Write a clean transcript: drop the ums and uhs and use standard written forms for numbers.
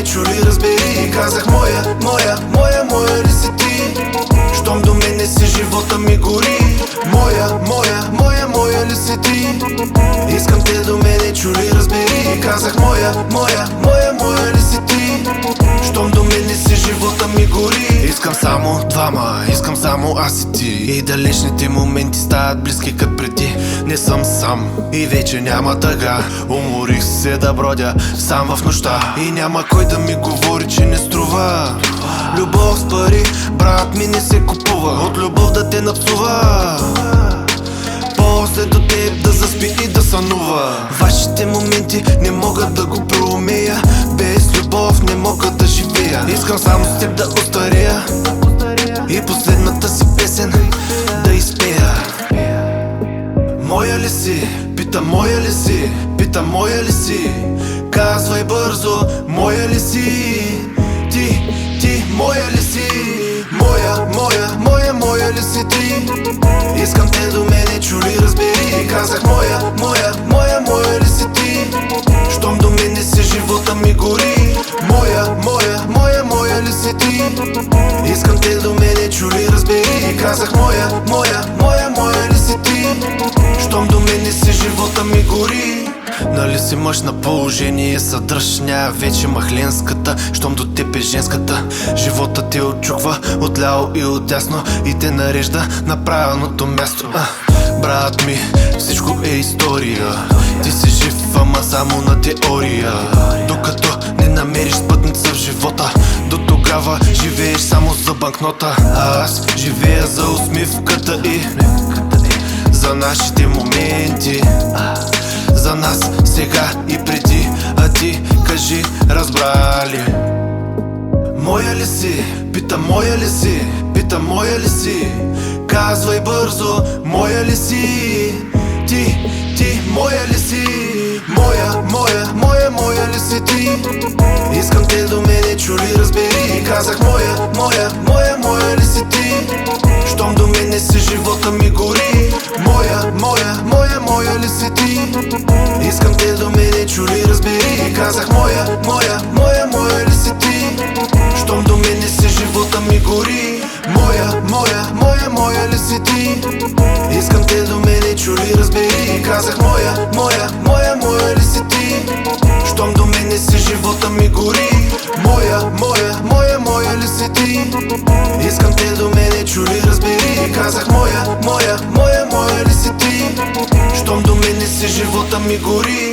мене чули, разбери. Казах моя ли си ти? Щом до мене си, живота ми гори. Моя ли си ти? Искам те до мене чули, разбери. Казах моя ли си ти? Щом до мене си, живота ми гори. Искам само двама, искам само аз и ти. И далечните моменти стават близки като преди. Не съм сам и вече няма тъга. Уморих се да бродя сам в нощта. И няма кой да ми говори, че не струва. Любов с пари, брат ми, не се купува. От любов да те напсува, после до теб да заспи и да сънува. Вашите моменти не могат да го проумея. Без любов не мога да живея. Искам само с теб да остарея и последната си песен да изпея. Моя ли си? Пита моя ли си? Пита моя ли си? Казвай бързо, моя ли си? Ти моя ли си? Моя ли си ти? Искам те до мене чули, разбери. Казах моя ли си ти? Щом до мене си, живота ми гори. Моя ли си ти? Искам те до мене чули, разбери. Казах моя ли си ти? Щом до мене си, живота ми гори. Нали си мъж на положение, съдръж, няма вече махленската. Щом до теб е женската, живота те отчуква отляво и отдясно и те нарежда на правилното място. Брат ми, всичко е история. Ти си жив, ама само на теория. Докато не намериш спътница в живота, до тогава живееш само за банкнота. А аз живея за усмивката и за нашите моменти, за нас сега и преди. А ти кажи, разбрали? Моя ли си? Пита моя ли си? Пита моя ли си? Казвай бързо, моя ли си? Ти моя ли си? Моя ли си ти? Искам те до мене чули, разбери. Казах моя ли си ти? Щом до мене си, живота ми гори. Моя ли си ти? Искам те до мене чули, разбери. Казах моя ли си ти? Щом до мене си, живота ми гори. Моя ли си ти? Искам те до мене чули, разбери. Казах моя ли си ти? Щом до мене си, живота ми гори. Моя ли си ти? Искам те до мене чули, разбери. Казах моя ли си ти? Щом до мене си, живота ми гори.